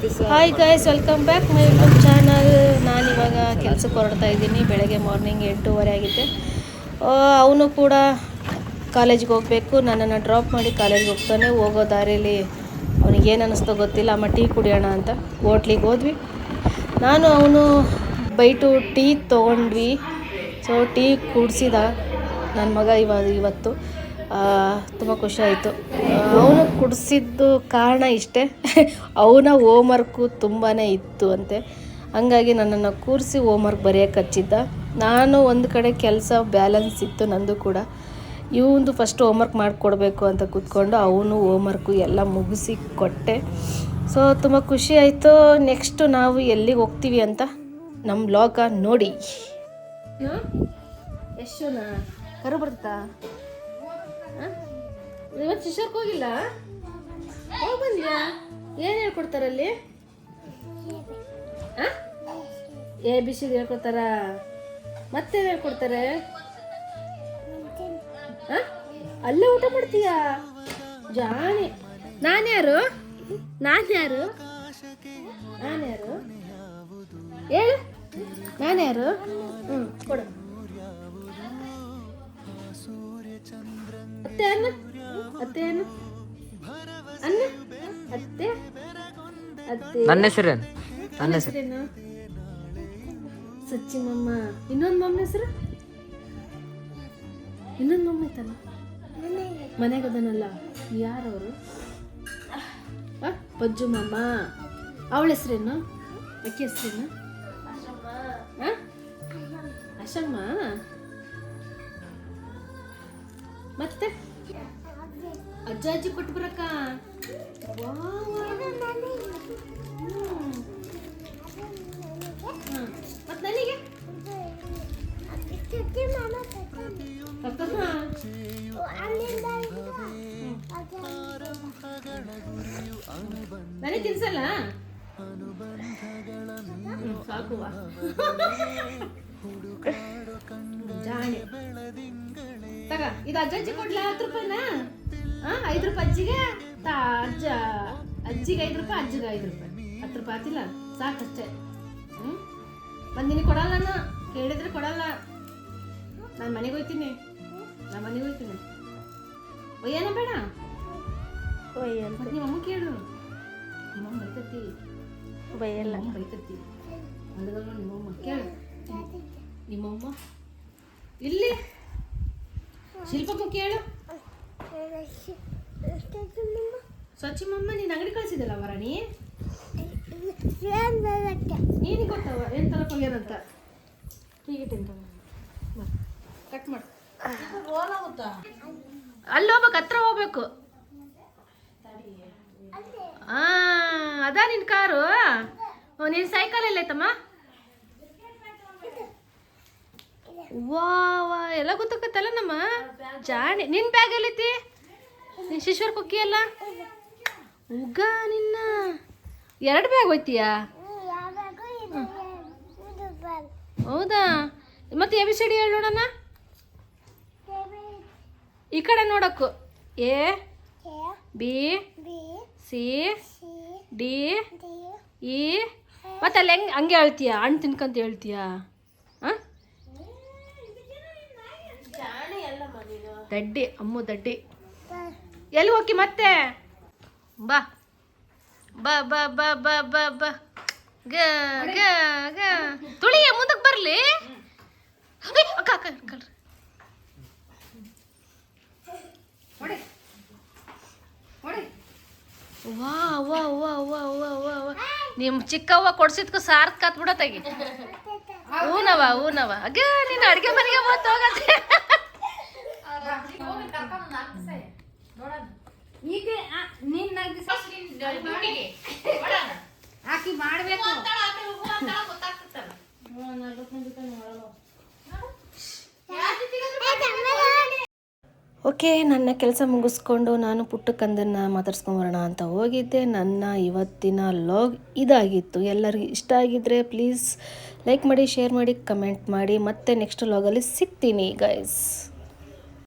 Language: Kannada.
Hi guys, welcome back my YouTube channel. ನಾನಿವಾಗ ಕೆಲಸಕ್ಕೆ ಹೊರಡ್ತಾ ಇದ್ದೀನಿ. ಬೆಳಗ್ಗೆ ಮಾರ್ನಿಂಗ್ 8:30 ಆಗಿದೆ. ಅವನು ಕೂಡ ಕಾಲೇಜಿಗೆ ಹೋಗಬೇಕು. ನನ್ನನ್ನು ಡ್ರಾಪ್ ಮಾಡಿ ಕಾಲೇಜಿಗೆ ಹೋಗ್ತಾನೆ. ಹೋಗೋ ದಾರಿಯಲ್ಲಿ ಅವನಿಗೆ ಏನು ಅನ್ನಿಸ್ತೋ ಗೊತ್ತಿಲ್ಲ. ಅಮ್ಮ ಟೀ ಕುಡಿಯೋಣ ಅಂತ ಹೋಟ್ಲಿಗೆ ಹೋದ್ವಿ. ನಾನು ಅವನು ಬೈಟು ಟೀ ತೊಗೊಂಡ್ವಿ. ಸೊ ಟೀ ಕುಡಿಸಿದ ನನ್ನ ಮಗ ಇವತ್ತು ತುಂಬ ಖುಷಿಯಾಯಿತು. ಅವನು ಕುಡಿಸಿದ್ದು ಕಾರಣ ಇಷ್ಟೇ, ಅವನ ಹೋಮ್ವರ್ಕು ತುಂಬಾ ಇತ್ತು ಅಂತೆ. ಹಂಗಾಗಿ ನನ್ನನ್ನು ಕೂರಿಸಿ ಹೋಮ್ವರ್ಕ್ ಬರೆಯೋಕ್ಕೆ ಹಚ್ಚಿದ್ದ. ನಾನು ಒಂದು ಕಡೆ ಕೆಲಸ ಬ್ಯಾಲೆನ್ಸ್ ಇತ್ತು ನಂದು ಕೂಡ. ಇವಂದು ಫಸ್ಟ್ ಹೋಮ್ವರ್ಕ್ ಮಾಡಿಕೊಡ್ಬೇಕು ಅಂತ ಕೂತ್ಕೊಂಡು ಅವನು ಹೋಮ್ವರ್ಕು ಎಲ್ಲ ಮುಗಿಸಿ ಕೊಟ್ಟೆ. ಸೊ ತುಂಬ ಖುಷಿ ಆಯಿತು. ನೆಕ್ಸ್ಟು ನಾವು ಎಲ್ಲಿಗೆ ಹೋಗ್ತೀವಿ ಅಂತ ನಮ್ಮ ವ್ಲಾಗ ನೋಡಿ. ಎಷ್ಟುನಾ ಕರು ಬರ್ತಾ ಇವತ್ತು ಶಿಶೋರ್ಗೆ ಹೋಗಿಲ್ಲ? ಹೋಗಿ ಬಂದ್ಯಾ? ಏನು ಹೇಳ್ಕೊಡ್ತಾರಲ್ಲಿ? ABC ಹೇಳ್ಕೊಡ್ತಾರ? ಮತ್ತೇನು ಹೇಳ್ಕೊಡ್ತಾರೆ? ಅಲ್ಲೇ ಊಟ ಮಾಡ್ತೀಯಾ? ಜಾಣಿ. ನಾನ್ಯಾರು ಹೇಳು, ನಾನ್ಯಾರು? ಕೊಡು. ಅತ್ತೆ ಅನ್ನ ಅತ್ತೆ ನನ್ನ ಹೆಸರೇನು? ಸಚ್ಚಿ ಮಮ್ಮ. ಇನ್ನೊಂದು ಮಮ್ಮ ಹೆಸರು? ಇನ್ನೊಂದು ಮಮ್ಮ ಐತಲ್ಲ ಮನೆಗದನಲ್ಲ, ಯಾರವರು? ಪಜ್ಜು ಮಮ್ಮ. ಅವಳ ಹೆಸರೇನು? ಅಕ್ಕಿ ಹೆಸರೇನು? ಅಶಮ್ಮ. ಮತ್ತೆ ಅಜ್ಜ ಅಜ್ಜಿ ಕೊಟ್ಟು ಬರಕ್ಕ. ಮತ್ತೆ ನನಗೆ ನನಗೆ ತಿನ್ಸಲ್ಲ? ಸಾಕುವ ಜಾಣಿ. ತಗ, ಇದು ಅಜ್ಜ ಅಜ್ಜಿ ಕೊಡ್ಲ? 10 ರೂಪಾಯಿನ? 5 ರೂಪಾಯಿ ಅಜ್ಜಿಗೆ, ಅಜ್ಜಿಗೆ 5 ರೂಪಾಯಿ, ಅಜ್ಜಿಗೆ 5 ರೂಪಾಯಿ. 10 ರೂಪಾಯಿ ಆತಿಲ್ಲ? ಸಾಕಷ್ಟೇ. ಬಂದಿನಿ, ಕೊಡಲ್ಲ. ನಾನು ಕೇಳಿದ್ರೆ ಕೊಡಲ್ಲ. ನಾನು ಮನೆಗೆ ಹೋಗ್ತೀನಿ. ಒಯ್ಯನ ಬೇಡ? ನಿಮ್ಮಮ್ಮ ಕೇಳು. ನಿಮ್ಮಮ್ಮ ಬೈತತಿ. ಬೈತತಿ ಅಂದಲ್ಲ. ನಿಮ್ಮಮ್ಮ ಕೇಳು. ನಿಮ್ಮಮ್ಮ ಇಲ್ಲಿ ಶಿಲ್ಪಕ್ಕೂ ಕೇಳು. ಸ್ವಚ್ಛ ಮಮ್ಮ, ನೀನು ಅಂಗಡಿ ಕಳಿಸಿದಲ್ಲ ವರಾಣಿ, ನೀನು ಗೊತ್ತವ ಏನು ತರಕ್ಕೆ ಹೋಗ್ಯಾರಂತ. ಹೀಗೆ ಕಟ್ ಮಾಡು. ಅಲ್ಲಿ ಹೋಗ್ಬೇಕು, ಹತ್ರ ಹೋಗ್ಬೇಕು. ಅದಾ ನಿನ್ನ ಕಾರು? ನಿನ್ನ ಸೈಕಲ್ ಎಲ್ಲೈತಮ್ಮ? ವಾ ಎಲ್ಲ ಗೊತ್ತಾಗತ್ತಲ್ಲ ನಮ್ಮ ಜಾಣಿ. ನಿನ್ನ ಬ್ಯಾಗ್ ಎಲ್ಲೈತಿ? ನಿನ್ನ ಶಿಶ್ವರ್ ಕುಕ್ಕಿ ಎಲ್ಲ ಉಗ್ಗ. ನಿನ್ನ 2 ಬ್ಯಾಗ್ ಹೋಯ್ತೀಯಾ? ಹೌದಾ? ಮತ್ತೆ ABCD ಹೇಳಿ ನೋಡೋಣ. ಈ ಕಡೆ ನೋಡಕ್ಕು. A B C D E. ಮತ್ತೆ ಅಲ್ಲಿ ಹಂಗೆ ಹೇಳ್ತೀಯಾ? ಹಣ್ಣು ತಿನ್ಕಂತ ಹೇಳ್ತೀಯಾ? ದಡ್ಡಿ ಅಮ್ಮು ದಡ್ಡಿ. ಎಲ್ಲಿ ಹೋಗಿ ಮತ್ತೆ? ಬಾ ಬಾ ಬಾ ಬಾ ಬಾ ಬಾ ಬಾ. ಗ ಗ ಗ ತುಳಿಯ ಮುಂದಕ್ಕೆ ಬರಲಿ. ವಾ ವಾ ವಾ ವಾ ವಾ ವಾ ವಾ. ನಿಮ್ಮ ಚಿಕ್ಕವ್ವ ಕೊಡ್ಸಿದ್ಕು ಸಾರ್ಥ ಕತ್ಬಿಡತ್ತಾಗಿ. ಹೂನವ ಅಗ ನೀನು ಅಡುಗೆ ಮನೆಗೆ ಬಂತು ಹೋಗತ್ತೆ. ಈಗ ಆಕಿ ಮಾಡಬೇಕು. ಓಕೆ, ನನ್ನ ಕೆಲಸ ಮುಗಿಸ್ಕೊಂಡು ನಾನು ಪುಟ್ಟಕ್ಕಂದನ್ನು ಮಾತಾಡ್ಸ್ಕೊಂಬರೋಣ ಅಂತ ಹೋಗಿದ್ದೆ. ನನ್ನ ಇವತ್ತಿನ ಲಾಗ್ ಇದಾಗಿತ್ತು. ಎಲ್ಲರಿಗೂ ಇಷ್ಟ ಆಗಿದ್ದರೆ ಪ್ಲೀಸ್ ಲೈಕ್ ಮಾಡಿ, ಶೇರ್ ಮಾಡಿ, ಕಮೆಂಟ್ ಮಾಡಿ. ಮತ್ತೆ ನೆಕ್ಸ್ಟ್ ಲಾಗಲ್ಲಿ ಸಿಗ್ತೀನಿ ಗೈಸ್.